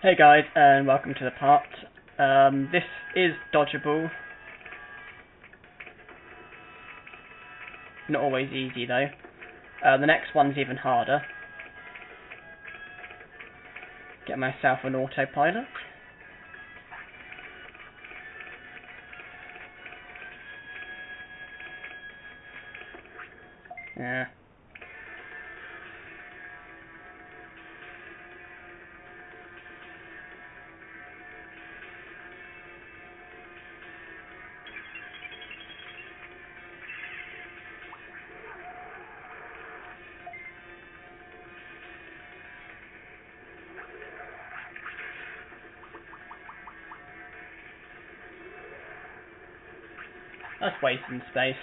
Hey guys, and welcome to the part. This is dodgeable. Not always easy though. The next one's even harder. Get myself an autopilot. Yeah. That's wasting space.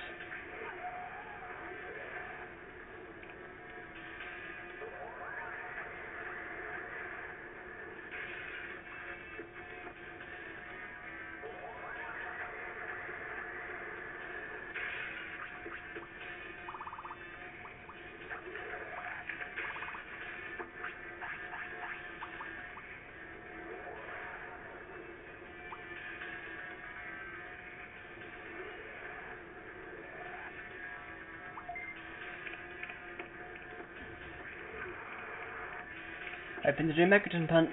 Open to do Megadramon punch.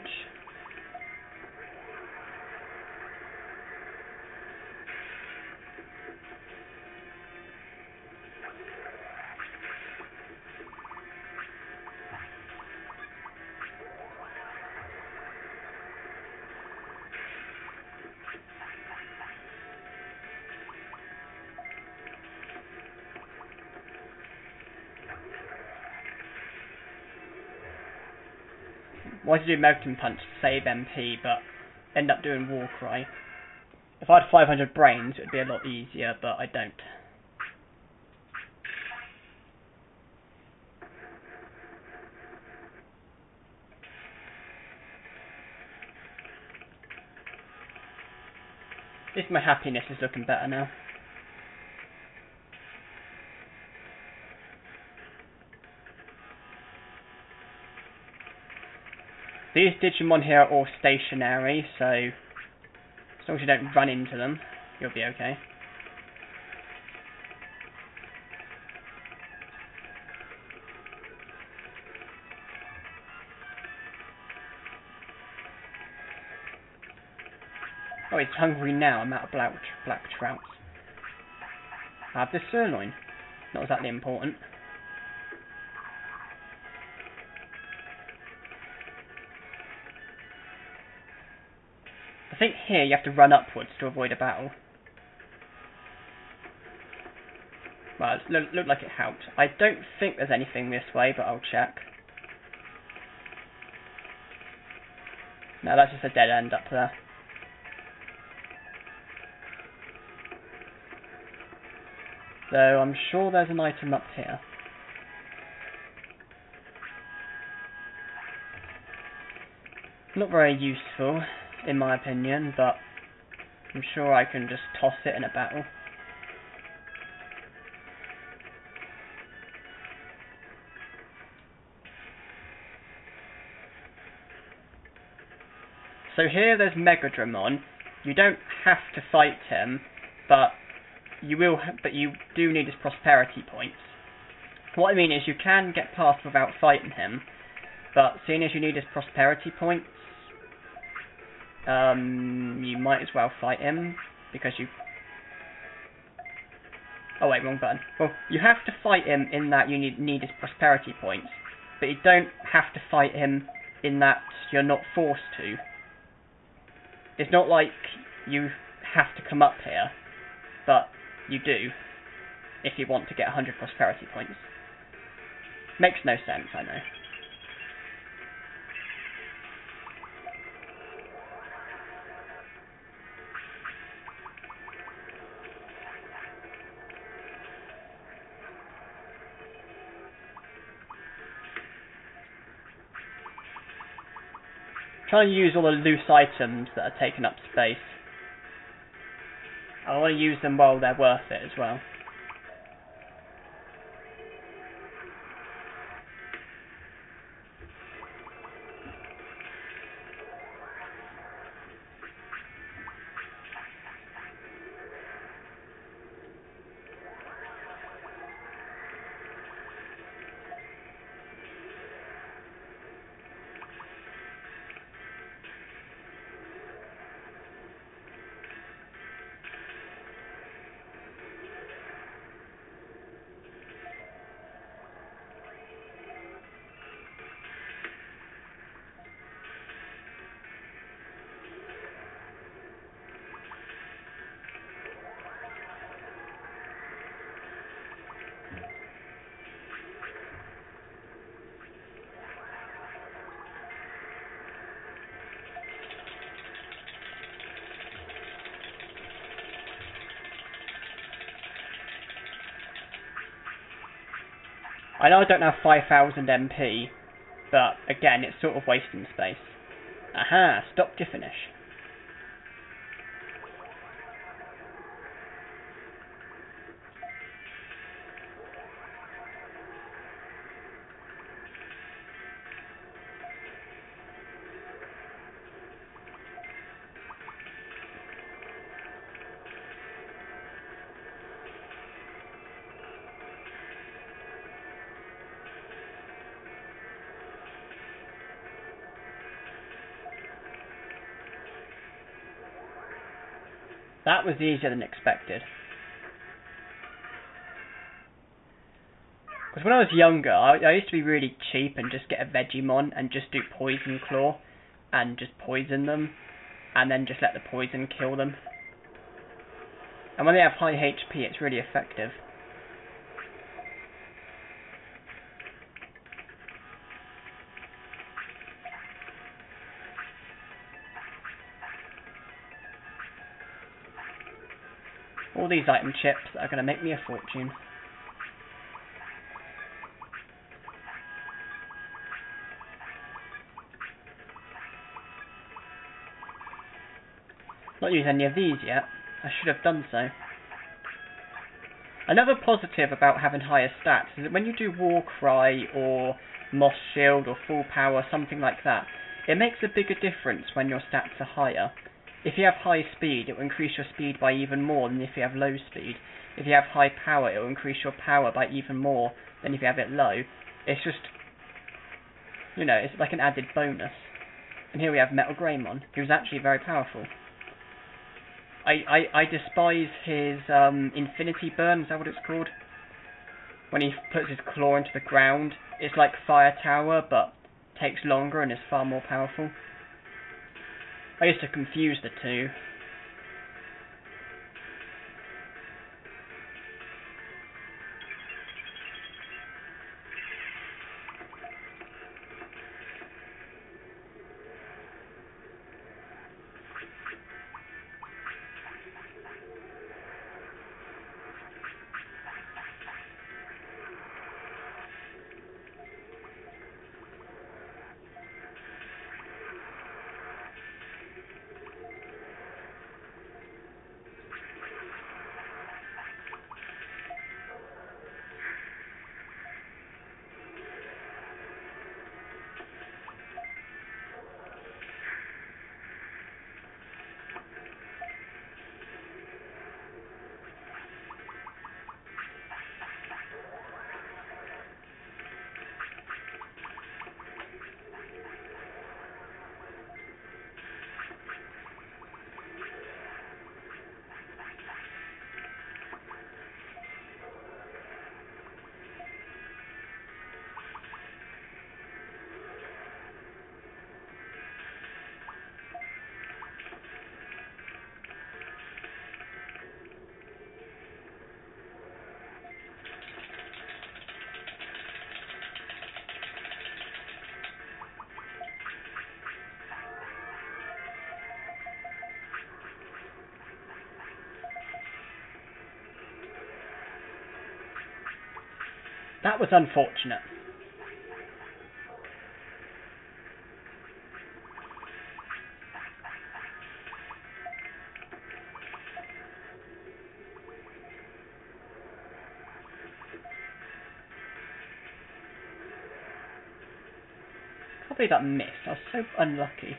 Wanted to do Megadramon punch to save MP, but end up doing War Cry. If I had 500 brains, it would be a lot easier, but I don't. At least my happiness is looking better now. These Digimon here are all stationary, so as long as you don't run into them, you'll be okay. Oh, he's hungry now. I'm out of black trouts. I have this sirloin. Not exactly important. I think here you have to run upwards to avoid a battle. Well, it looked like it helped. I don't think there's anything this way, but I'll check. No, that's just a dead end up there. So I'm sure there's an item up here. Not very useful, in my opinion, but I'm sure I can just toss it in a battle. So here there's Megadramon. You don't have to fight him, but you do need his prosperity points. What I mean is you can get past without fighting him, but seeing as you need his prosperity points, you might as well fight him, because you... Oh wait, wrong button. Well, you have to fight him in that you need his prosperity points, but you don't have to fight him in that you're not forced to. It's not like you have to come up here, but you do, if you want to get 100 prosperity points. Makes no sense, I know. Trying to use all the loose items that are taking up space. I want to use them while they're worth it as well. I know I don't have 5000 MP, but again, it's sort of wasting space. Aha, stopped your finish. That was easier than expected. Because when I was younger, I used to be really cheap and just get a Vegemon and just do Poison Claw and just poison them and then just let the poison kill them. And when they have high HP, it's really effective. All these item chips are going to make me a fortune. Not used any of these yet. I should have done so. Another positive about having higher stats is that when you do Warcry or Moss Shield or Full Power, something like that, it makes a bigger difference when your stats are higher. If you have high speed, it will increase your speed by even more than if you have low speed. If you have high power, it will increase your power by even more than if you have it low. It's just, you know, it's like an added bonus. And here we have MetalGreymon, who's actually very powerful. I despise his Infinity Burn, is that what it's called? When he puts his claw into the ground, it's like Fire Tower, but takes longer and is far more powerful. I used to confuse the two. That was unfortunate. Can't believe that missed. I was so unlucky.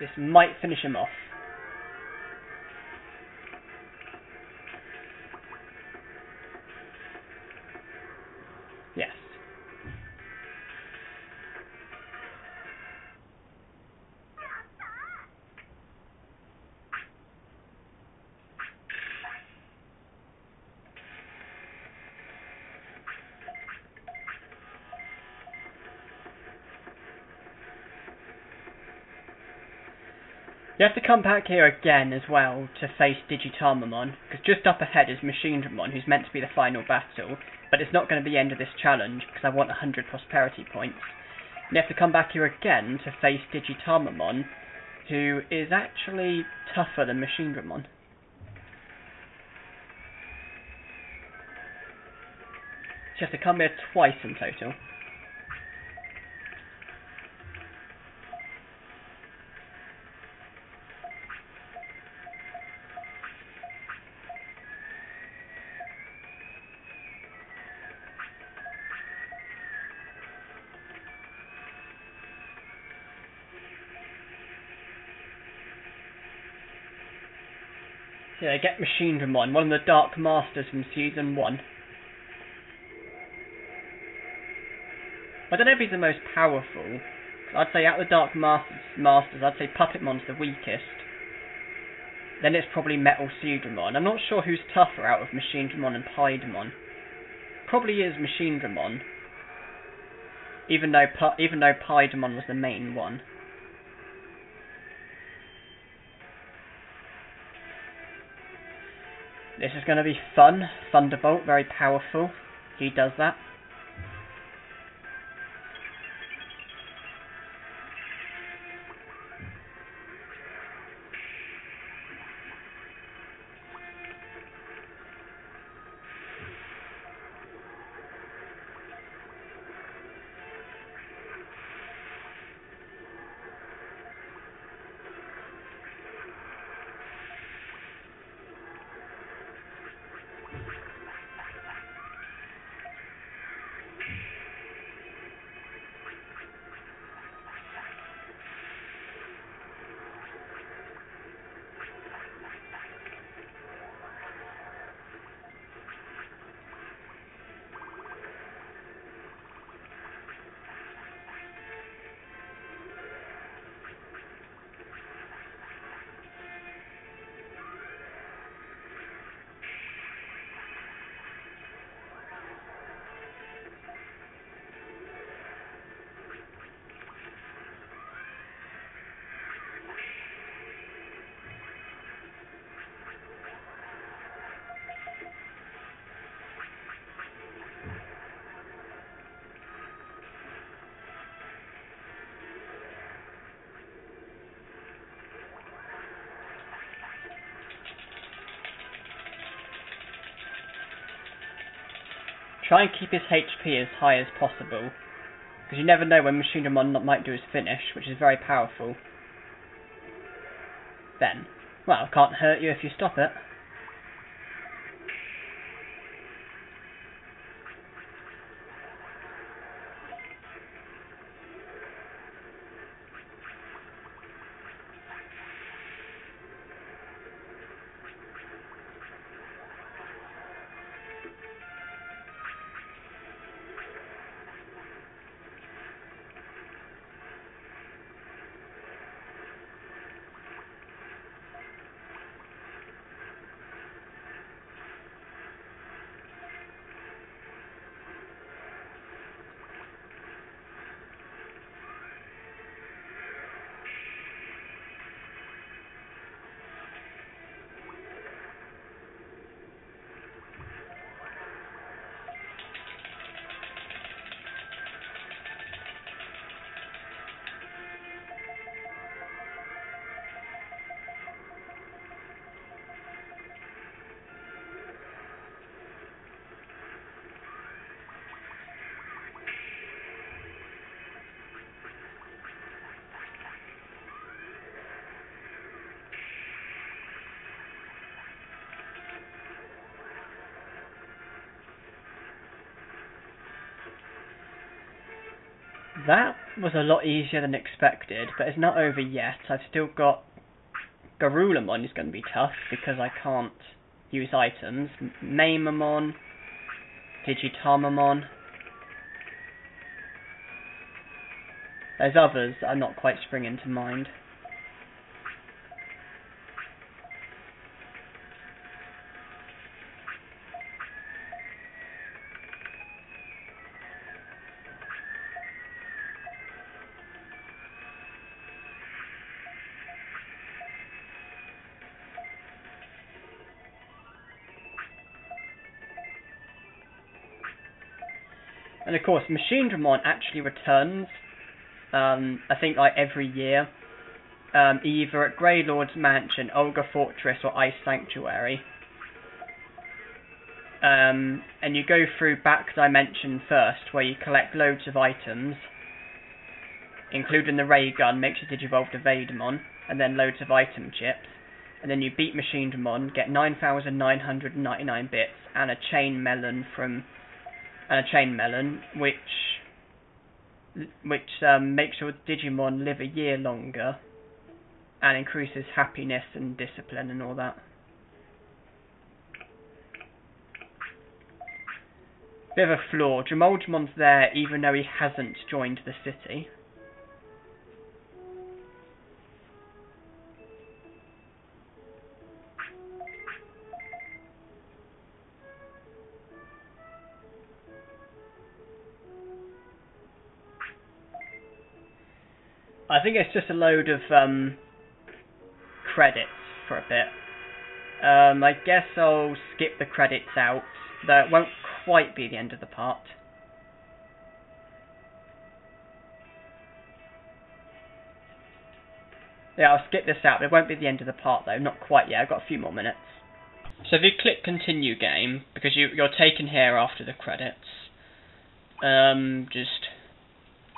This might finish him off. Yes. You have to come back here again as well to face Digimon, because just up ahead is Machinedramon, who's meant to be the final battle, but it's not going to be the end of this challenge, because I want 100 prosperity points. And you have to come back here again to face Digimon, who is actually tougher than Machinedramon. So you have to come here twice in total. Yeah, get Machinedramon, one of the Dark Masters from Season 1. I don't know if he's the most powerful. I'd say out of the Dark Masters, I'd say Puppetmon's the weakest. Then it's probably MetalGreymon. I'm not sure who's tougher out of Machinedramon and Piedmon. Probably is Machinedramon. Even though Piedmon was the main one. This is going to be fun. Thunderbolt, very powerful. He does that. Try and keep his HP as high as possible, because you never know when Machinedramon might do his finish, which is very powerful. Then, well, it can't hurt you if you stop it. That was a lot easier than expected, but it's not over yet. I've still got Garulamon is going to be tough because I can't use items. Mamamon, Digitamamon. There's others that are not quite springing to mind. And of course, Machinedramon actually returns, I think like every year, either at Grey Lord's Mansion, Olga Fortress, or Ice Sanctuary. And you go through Back Dimension first, where you collect loads of items, including the ray gun, makes you digivolve to Veidamon, and then loads of item chips. And then you beat Machinedramon, get 9,999 bits, and a chain melon which makes your Digimon live a year longer and increases happiness and discipline and all that. Bit of a flaw. MetalGreymon's there even though he hasn't joined the city. I think it's just a load of credits for a bit. I guess I'll skip the credits out, though it won't quite be the end of the part. Yeah, I'll skip this out. It won't be the end of the part though, not quite yet. I've got a few more minutes. So if you click continue game, because you're taken here after the credits, just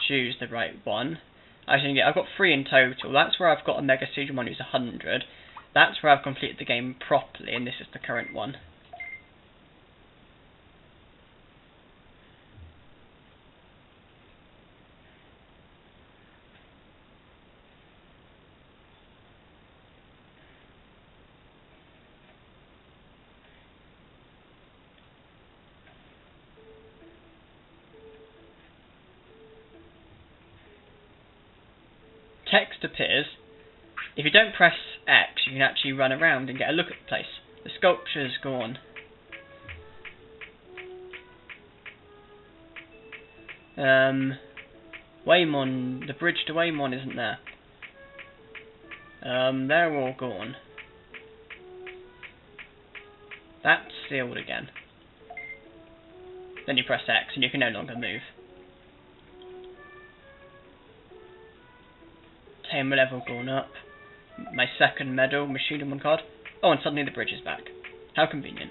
choose the right one. Actually, I've got 3 in total. That's where I've got a Megadramon who's 100. That's where I've completed the game properly, and this is the current one. Text appears. If you don't press X, you can actually run around and get a look at the place. The sculpture's gone. Waymon, the bridge to Waymon isn't there. They're all gone. That's sealed again. Then you press X and you can no longer move. Tamer level gone up. My second medal, Machinedramon card. Oh, and suddenly the bridge is back. How convenient.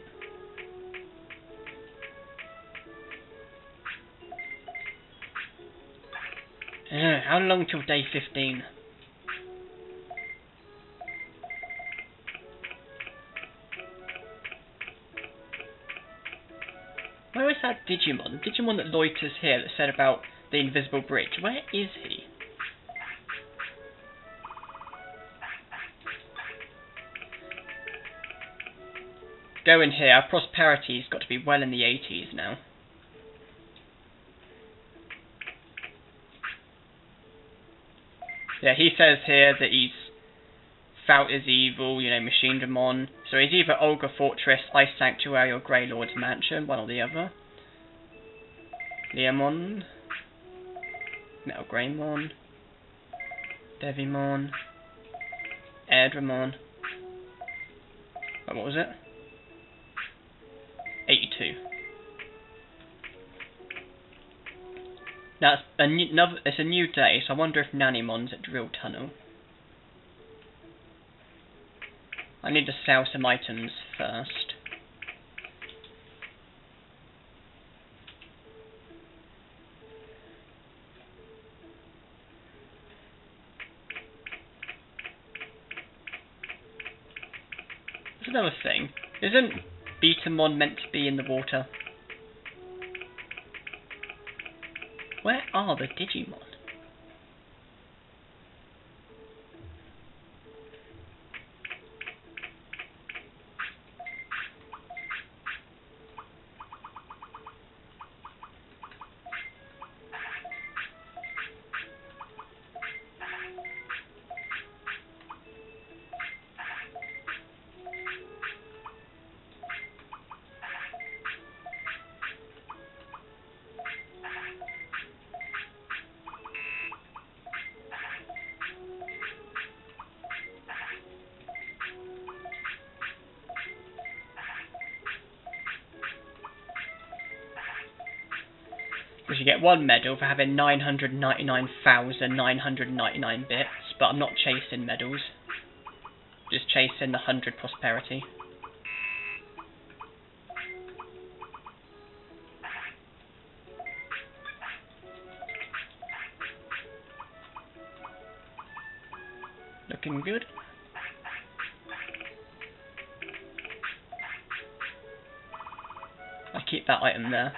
How long till day 15? Where is that Digimon? The Digimon that loiters here that said about the invisible bridge. Where is he? Go in here. Our prosperity's got to be well in the 80s now. Yeah, he says here that he's Fout is evil, you know, Machinedramon. So he's either Olga Fortress, Ice Sanctuary, or Grey Lord's Mansion, one or the other. Leomon, MetalGreymon, Devimon, Megadramon. Oh, what was it? 82. Now it's a new day, so I wonder if Nanimon's at Drill Tunnel. I need to sell some items first. There's another thing. Isn't Betamon meant to be in the water? Where are the Digimon? which you get 1 medal for having 999,999 bits, but I'm not chasing medals, just chasing the 100 prosperity. Looking good. I keep that item there.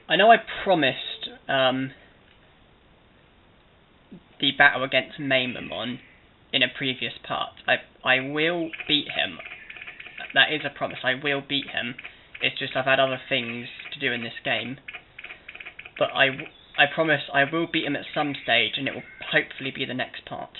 I know I promised the battle against Megadramon in a previous part. I will beat him. That is a promise. I will beat him. It's just I've had other things to do in this game. But I promise I will beat him at some stage, and it will hopefully be the next part.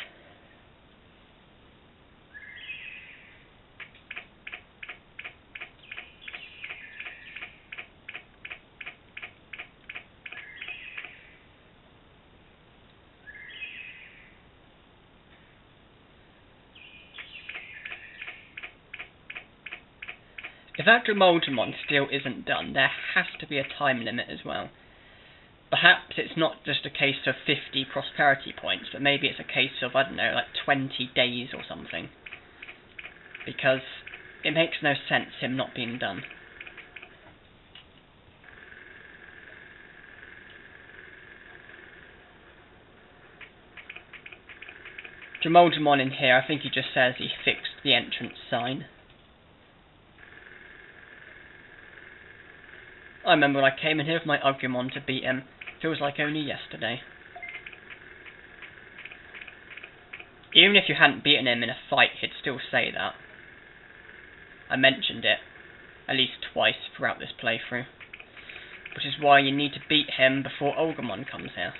If that Megadramon still isn't done, there has to be a time limit as well. Perhaps it's not just a case of 50 prosperity points, but maybe it's a case of, I don't know, like 20 days or something. Because it makes no sense him not being done. Megadramon in here, I think he just says he fixed the entrance sign. I remember when I came in here with my Ugumon to beat him. Feels like only yesterday. Even if you hadn't beaten him in a fight, he'd still say that. I mentioned it at least twice throughout this playthrough. Which is why you need to beat him before Ugumon comes here.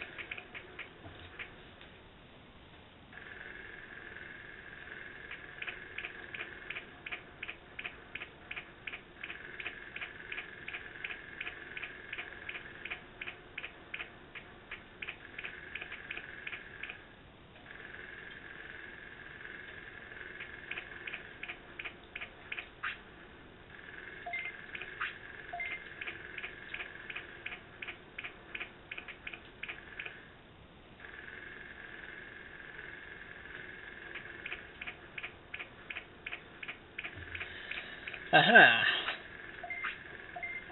Aha!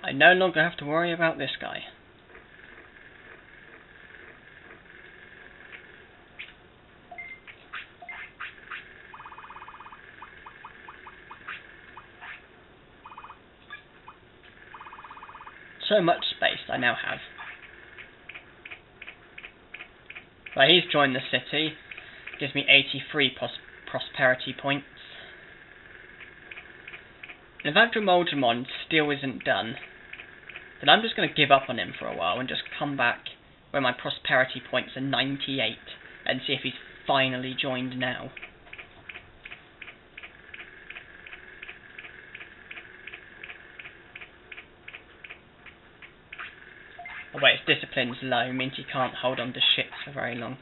I no longer have to worry about this guy. So much space I now have. Right, he's joined the city. Gives me 83 prosperity points. And if that Megadramon still isn't done, then I'm just going to give up on him for a while and just come back where my prosperity points are 98 and see if he's finally joined now. Oh wait, his discipline's low, means he can't hold on to shits for very long.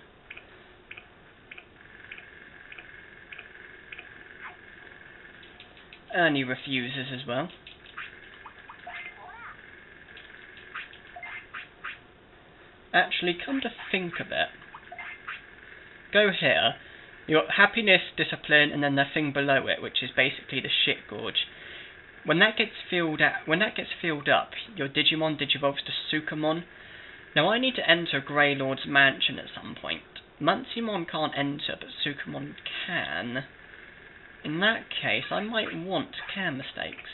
And he refuses as well. Actually, come to think of it, go here, you got happiness, discipline, and then the thing below it, which is basically the shit gorge. When that gets filled up, your Digimon digivolves to Sukamon. Now I need to enter Greylord's mansion at some point. Muncymon can't enter, but Sukamon can. In that case, I might want care mistakes.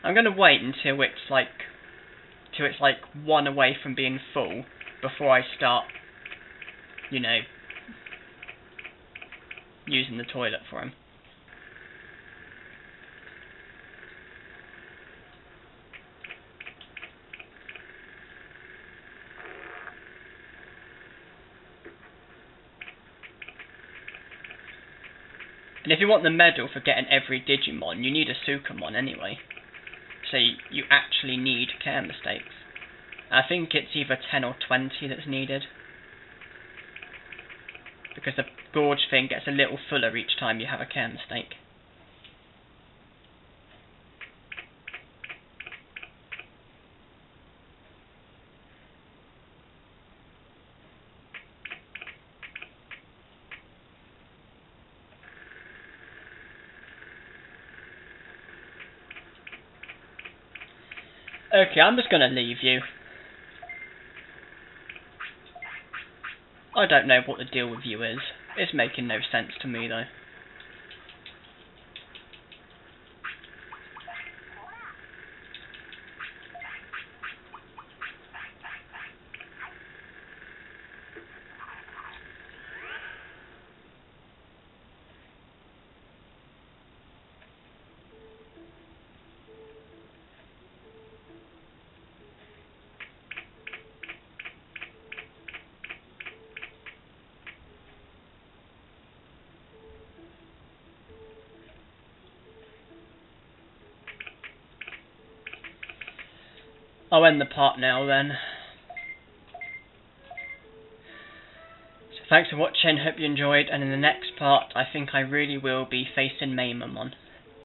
I'm going to wait until it's like one away from being full before I start, you know, using the toilet for him. And if you want the medal for getting every Digimon, you need a Sukamon anyway. So you actually need care mistakes. I think it's either 10 or 20 that's needed. Because the gorge thing gets a little fuller each time you have a care mistake. Okay, I'm just gonna leave you. I don't know what the deal with you is. It's making no sense to me though. I'll end the part now then. So thanks for watching, hope you enjoyed, and in the next part I think I really will be facing Megadramon.